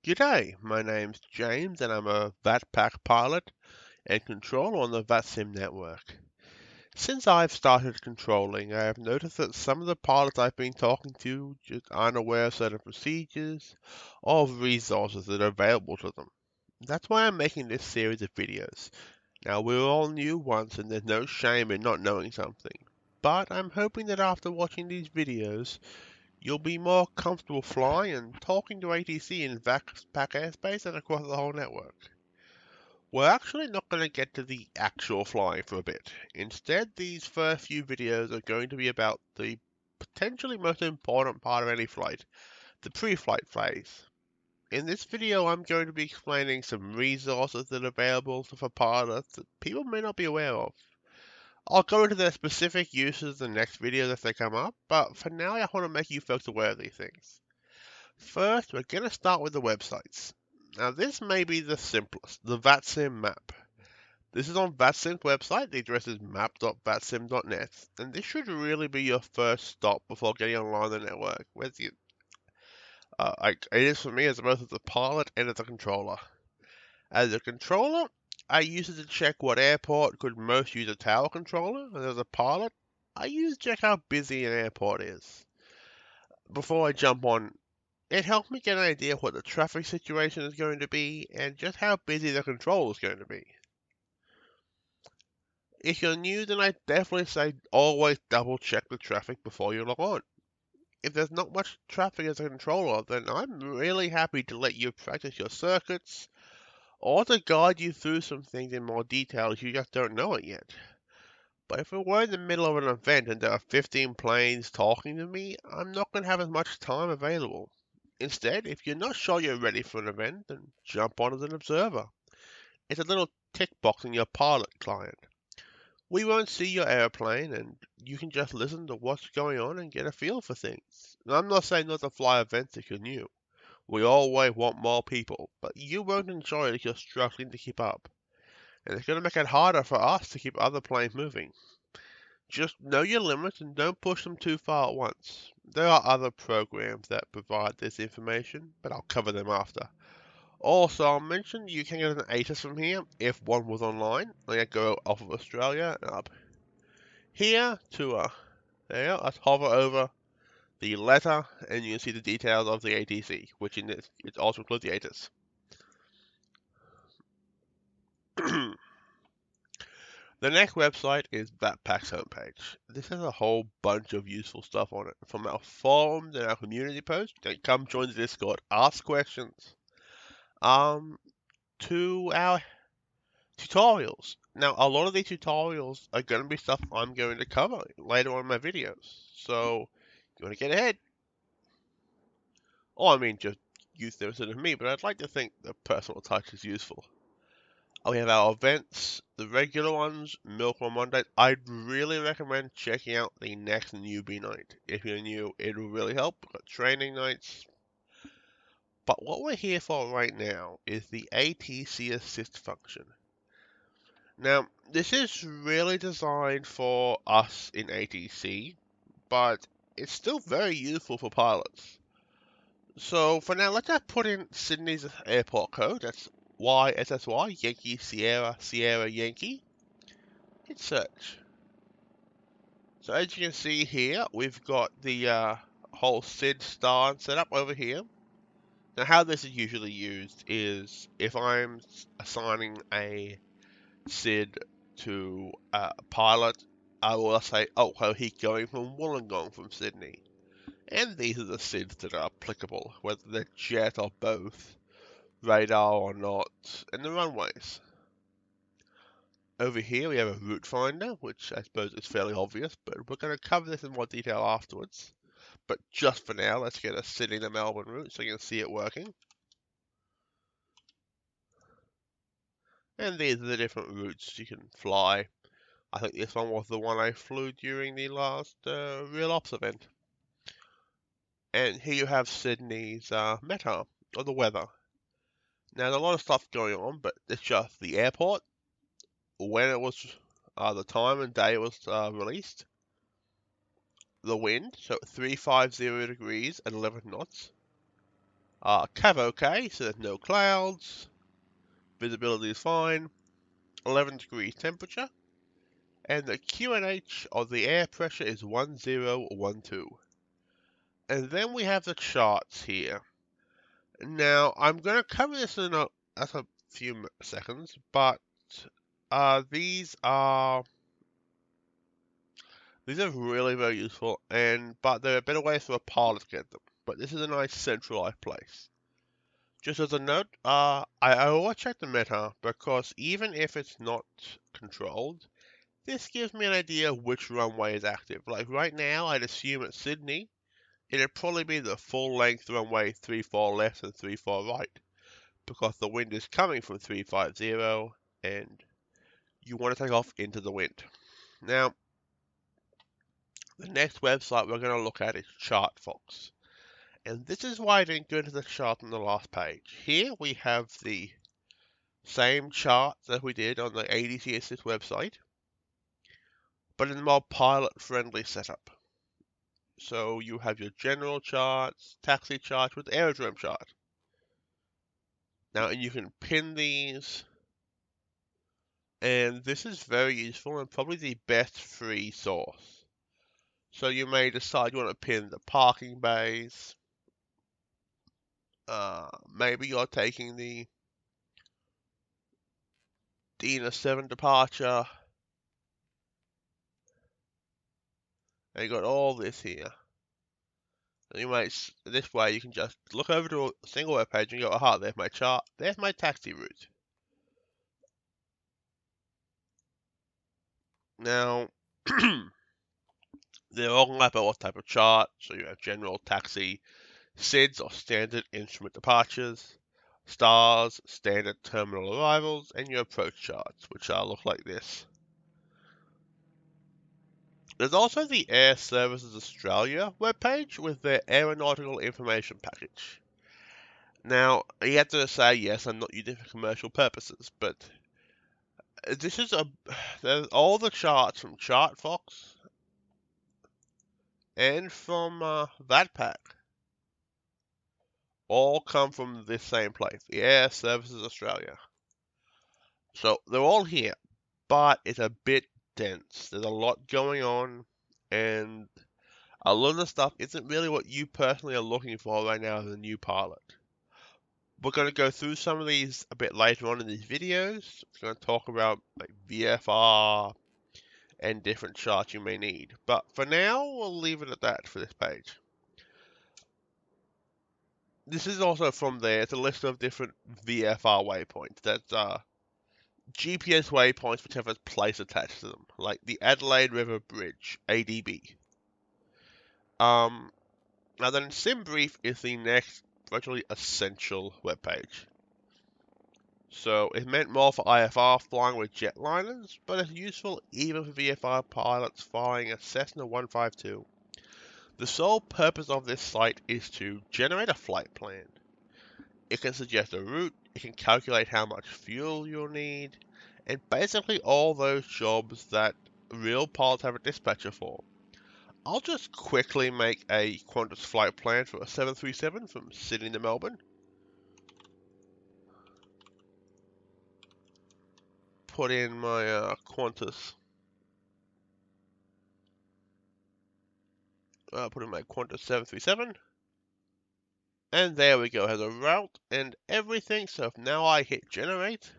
G'day, my name's James and I'm a VATPAC pilot and controller on the VATSIM network. Since I've started controlling, I have noticed that some of the pilots I've been talking to just aren't aware of certain procedures or of resources that are available to them. That's why I'm making this series of videos. Now, we're all new once and there's no shame in not knowing something, but I'm hoping that after watching these videos, you'll be more comfortable flying and talking to ATC in VATPAC airspace and across the whole network. We're actually not going to get to the actual flying for a bit. Instead, these first few videos are going to be about the potentially most important part of any flight, the pre-flight phase. In this video, I'm going to be explaining some resources that are available for pilots that people may not be aware of. I'll go into their specific uses in the next videos as they come up, but for now I want to make you folks aware of these things. First, we're going to start with the websites. Now, this may be the simplest, the VATSIM Map. This is on VATSIM's website, the address is map.vatsim.net, and this should really be your first stop before getting online on the network. It is for me as both as a pilot and as a controller. As a controller, I use it to check what airport could most use a tower controller, and as a pilot, I use to check how busy an airport is. Before I jump on, it helps me get an idea of what the traffic situation is going to be and just how busy the control is going to be. If you're new, then I definitely say always double check the traffic before you log on. If there's not much traffic as a controller, then I'm really happy to let you practice your circuits or to guide you through some things in more detail if you just don't know it yet. But if we're in the middle of an event and there are 15 planes talking to me, I'm not going to have as much time available. Instead, if you're not sure you're ready for an event, then jump on as an observer. It's a little tick box in your pilot client. We won't see your airplane, and you can just listen to what's going on and get a feel for things. And I'm not saying not to fly events if you're new. We always want more people, but you won't enjoy it if you're struggling to keep up. And it's going to make it harder for us to keep other planes moving. Just know your limits and don't push them too far at once. There are other programs that provide this information, but I'll cover them after. Also, I'll mention you can get an ATIS from here if one was online. Like go off of Australia and up here to there. Let's hover over the letter and you can see the details of the ATC, which in this it also includes the ATIS. The next website is VATPAC's homepage. This has a whole bunch of useful stuff on it, from our forums and our community posts. Come join the Discord, ask questions, to our tutorials. Now, a lot of these tutorials are going to be stuff I'm going to cover later on in my videos. So, if you want to get ahead, or I mean, just use them instead of me, but I'd like to think the personal touch is useful. We have our events, the regular ones, Milk on Monday. I'd really recommend checking out the next newbie night. If you're new, it'll really help. We've got training nights. But what we're here for right now is the ATC Assist function. Now, this is really designed for us in ATC, but it's still very useful for pilots. So for now, let's just put in Sydney's airport code. That's YSSY, Yankee Sierra Sierra Yankee. Hit search. So as you can see here, we've got the whole SID star set up over here. Now how this is usually used is if I'm assigning a SID to a pilot, I will say, oh, well, he's going from Wollongong from Sydney. And these are the SIDs that are applicable, whether they're jet or both, radar or not, and the runways. Over here we have a route finder, which I suppose is fairly obvious, but we're going to cover this in more detail afterwards. But just for now, let's get a Sydney to Melbourne route so you can see it working. And these are the different routes you can fly. I think this one was the one I flew during the last Real Ops event. And here you have Sydney's META, or the weather. Now, there's a lot of stuff going on, but it's just the airport, when it was, the time and day it was released, the wind, so 350 degrees at 11 knots, Cav OK, so there's no clouds. Visibility is fine. 11 degrees temperature. And the QNH of the air pressure is 1012. And then we have the charts here. Now, I'm going to cover this in a few seconds, but these are really very useful, but there are better ways for a pilot to get them. But this is a nice centralized place. Just as a note, I always check the meta because even if it's not controlled, this gives me an idea of which runway is active. Like right now, I'd assume at Sydney, it'd probably be the full length runway 34 left and 34 right, because the wind is coming from 350 and you want to take off into the wind. Now, the next website we're going to look at is Chartfox. And this is why I didn't go into the chart on the last page. Here we have the same chart that we did on the ATC Assist website, but in a more pilot-friendly setup. So you have your general charts, taxi charts with aerodrome chart. Now, and you can pin these, and this is very useful and probably the best free source. So you may decide you want to pin the parking bays. Maybe you're taking the Dina 7 departure. And you got all this here. And you might, this way you can just look over to a single web page and go, aha, there's my chart, there's my taxi route. Now, they're all about what type of chart. So you have general, taxi, SIDS or standard instrument departures, stars, standard terminal arrivals, and your approach charts, which look like this. There's also the Air Services Australia webpage with their aeronautical information package. Now, you have to say, yes, I'm not using it for commercial purposes, but this is there's all the charts from Chartfox and from VATPAC all come from this same place, the Air Services Australia. So they're all here, but it's a bit dense. There's a lot going on, and a lot of the stuff isn't really what you personally are looking for right now as a new pilot. We're going to go through some of these a bit later on in these videos. We're going to talk about like VFR and different charts you may need. But for now, we'll leave it at that for this page. This is also from there. It's a list of different VFR waypoints. That's GPS waypoints which have a place attached to them, like the Adelaide River Bridge, ADB. Now then, Simbrief is the next virtually essential webpage. So it's meant more for IFR flying with jetliners, but it's useful even for VFR pilots flying a Cessna 152. The sole purpose of this site is to generate a flight plan. It can suggest a route, it can calculate how much fuel you'll need, and basically all those jobs that real pilots have a dispatcher for. I'll just quickly make a Qantas flight plan for a 737 from Sydney to Melbourne. Put in my Qantas. Put in my Qantas 737. And there we go, it has a route and everything. So if now I hit generate,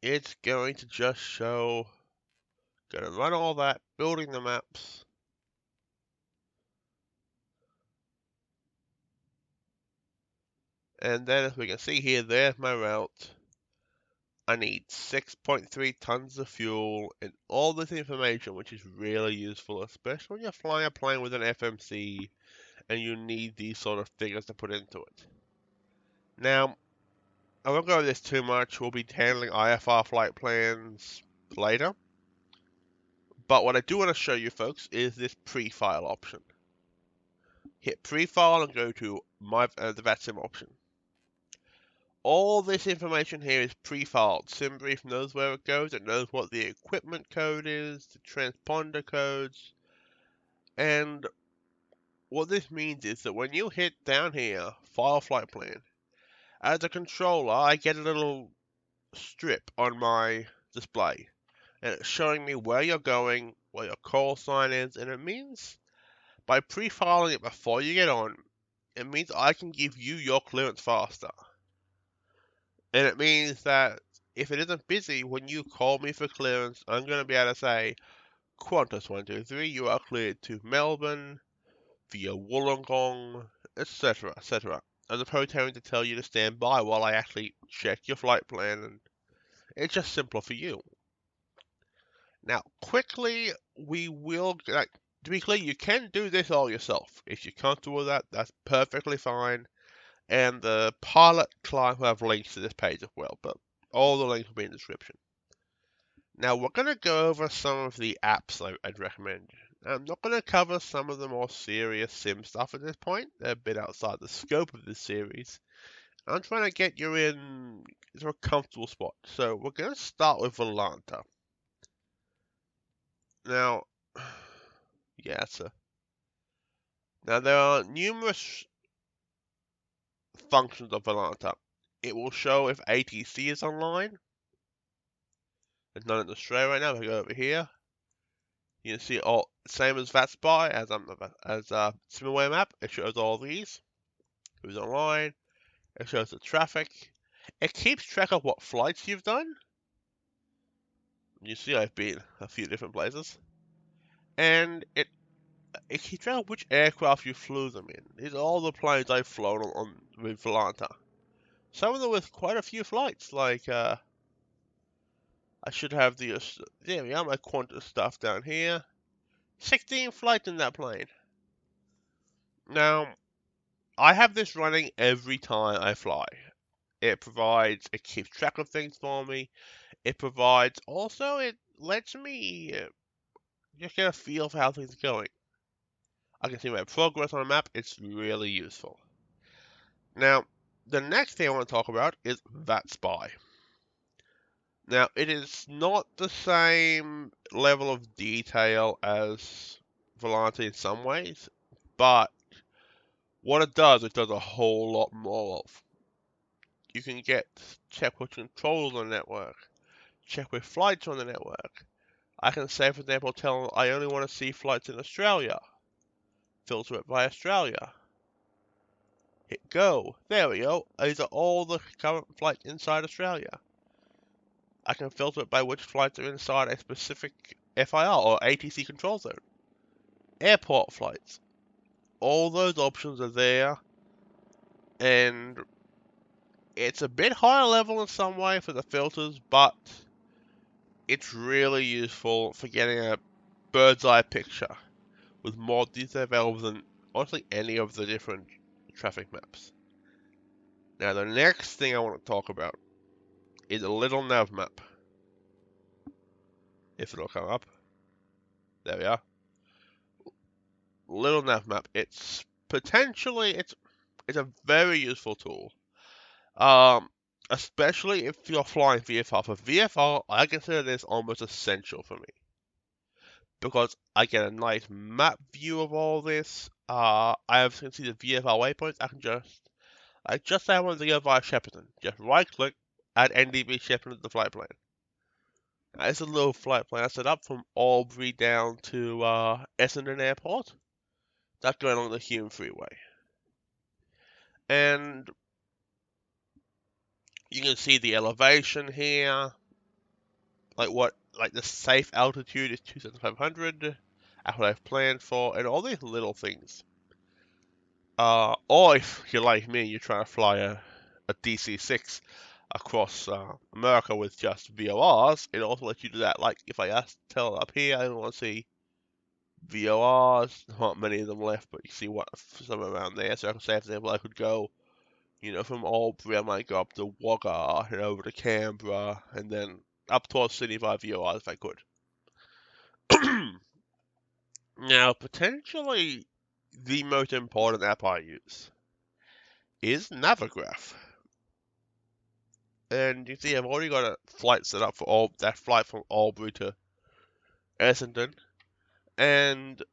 it's going to just show, going to run all that, building the maps. And then as we can see here, there's my route. I need 6.3 tons of fuel and all this information, which is really useful, especially when you're flying a plane with an FMC and you need these sort of figures to put into it. Now, I won't go over this too much. We'll be handling IFR flight plans later. But what I do want to show you folks is this prefile option. Hit prefile and go to the VATSIM option. All this information here is prefiled. Simbrief knows where it goes. It knows what the equipment code is, the transponder codes, and what this means is that when you hit down here, File Flight Plan, as a controller, I get a little strip on my display, and it's showing me where you're going, what your call sign is, and it means by pre-filing it before you get on, it means I can give you your clearance faster. And it means that if it isn't busy, when you call me for clearance, I'm going to be able to say, Qantas 123, you are cleared to Melbourne via Wollongong, etc., etc. As opposed to having to tell you to stand by while I actually check your flight plan, and it's just simpler for you. Now, quickly, we will, to be clear, you can do this all yourself. If you're comfortable with that, that's perfectly fine. And the pilot client will have links to this page as well, but all the links will be in the description. Now, we're going to go over some of the apps I'd recommend. I'm not going to cover some of the more serious sim stuff at this point. They're a bit outside the scope of this series. I'm trying to get you into a comfortable spot. So we're going to start with Volanta. Now, yeah, now there are numerous functions of Volanta. It will show if ATC is online. There's none in Australia right now. We go over here. You can see all same as Vatspy as Simaware Map. It shows all these. Who's online? It shows the traffic. It keeps track of what flights you've done. You see, I've been a few different places, and it keeps track of which aircraft you flew them in. These are all the planes I've flown on with Volanta. Some of them with quite a few flights, like I should have there we are, my Qantas stuff down here. 16 flights in that plane. Now, I have this running every time I fly. It keeps track of things for me. It lets me just get a feel for how things are going. I can see my progress on a map. It's really useful. Now, the next thing I want to talk about is Vatspy. Now, it is not the same level of detail as Volanta in some ways, but what it does a whole lot more of. You can check which controls on the network, check which flights on the network. I can say, for example, tell them I only want to see flights in Australia. Filter it by Australia. Hit go. There we go. These are all the current flights inside Australia. I can filter it by which flights are inside a specific FIR or ATC control zone. Airport flights. All those options are there, and it's a bit higher level in some way for the filters, but it's really useful for getting a bird's eye picture with more detail available than honestly any of the different traffic maps. Now, the next thing I want to talk about is a little Navmap. If it'll come up. There we are. Little Navmap. It's a very useful tool. Especially if you're flying VFR. For VFR, I consider this almost essential for me. Because I get a nice map view of all this. I can see the VFR waypoints. I just say I wanted to go via Shepparton. Just right click, add NDB Shepparton to the flight plan. Now, it's a little flight plan I set up from Albury down to Essendon Airport. That's going along the Hume Freeway. And you can see the elevation here. Like the safe altitude is 2,500. That's what I've planned for, and all these little things. Or if you're like me, you're trying to fly a DC-6 across America with just VORs, it also lets you do that. Like if I tell up here, I don't want to see VORs, not many of them left, but you see what some around there. So I can say, for example, I could go, from Albury, I might go up to Wagga and over to Canberra, and then up towards Sydney via VORs if I could. Now, potentially the most important app I use is Navigraph. And you see, I've already got a flight set up for that flight from Albury to Essendon. And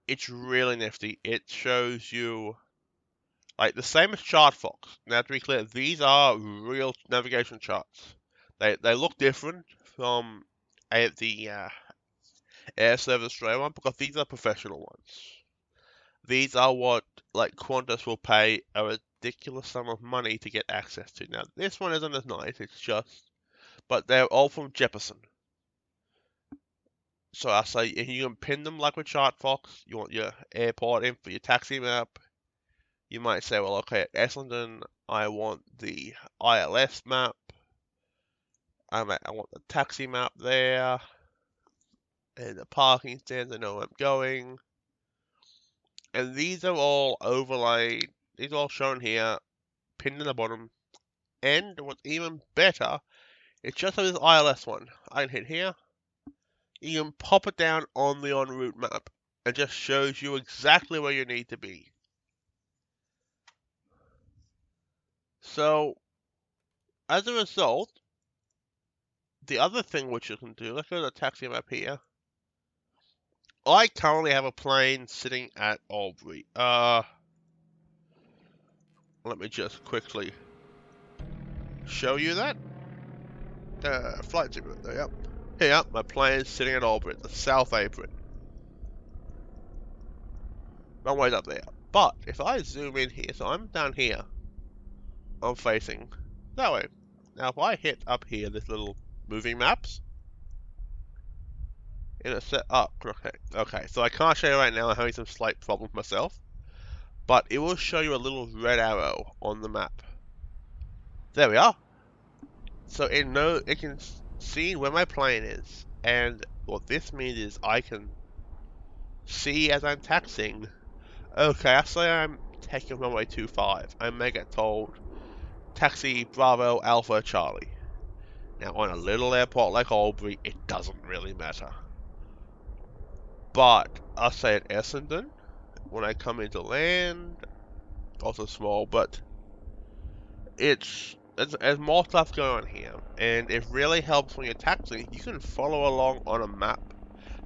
it's really nifty. It shows you, like, the same as Chartfox. Now, to be clear, these are real navigation charts. They look different from the Air Service Australia one because these are professional ones. These are what, like, Qantas will pay a ridiculous sum of money to get access to. Now, this one isn't as nice, it's just, but they're all from Jeppesen. So I say, if you can pin them like with Chartfox, you want your airport info, your taxi map. You might say, well, okay, at Essendon, I want the ILS map. I want the taxi map there, and the parking stands. I know where I'm going. And these are all overlaid. These are all shown here, pinned in the bottom. And what's even better, it's just like this ILS one. I can hit here. You can pop it down on the en route map. It just shows you exactly where you need to be. So, as a result, the other thing which you can do, let's go to the taxi map here. I currently have a plane sitting at Albury. Let me just quickly show you that. Flight simulator, yep. Here, my plane is sitting at Albury, the South Apron. Runway's up there. But if I zoom in here, so I'm down here. I'm facing that way. Now if I hit up here, this little moving maps, it'll set up. Okay, so I can't show you right now. I'm having some slight problems myself. But it will show you a little red arrow on the map. There we are. So it can see where my plane is. And what this means is I can see as I'm taxiing. Okay, I say I'm taking runway 25. I may get told taxi Bravo Alpha Charlie. Now on a little airport like Albury, it doesn't really matter. But I'll say at Essendon, when I come into land, also small, but there's more stuff going on here, and it really helps when you're taxiing. You can follow along on a map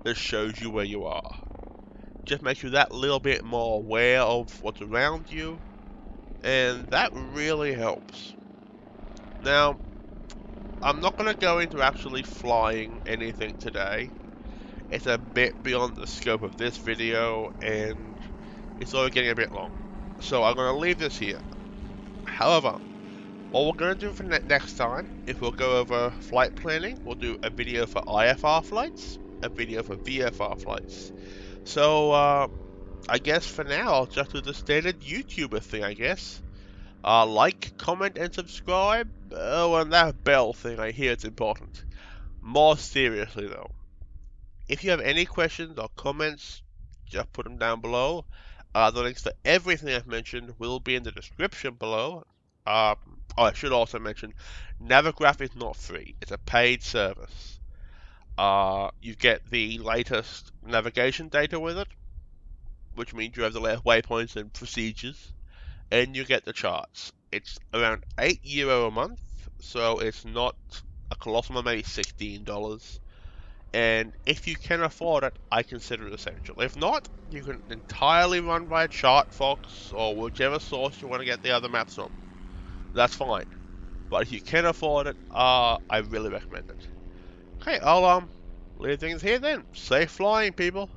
that shows you where you are. Just makes you that little bit more aware of what's around you, and that really helps. Now, I'm not going to go into actually flying anything today. It's a bit beyond the scope of this video, and it's already getting a bit long. So I'm going to leave this here. However, what we're going to do for next time, if we'll go over flight planning, we'll do a video for IFR flights, a video for VFR flights. So, I guess for now, I'll just do the standard YouTuber thing, I guess. Like, comment, and subscribe. Oh, and that bell thing, I hear it's important. More seriously, though, if you have any questions or comments, just put them down below. The links to everything I've mentioned will be in the description below. Oh, I should also mention, Navigraph is not free. It's a paid service. You get the latest navigation data with it, which means you have the latest waypoints and procedures, and you get the charts. It's around €8 a month, so it's not a colossal amount, maybe $16. And if you can afford it, I consider it essential. If not, you can entirely run by Chartfox or whichever source you want to get the other maps from. That's fine. But if you can afford it, I really recommend it. Okay, I'll leave things here then. Safe flying, people.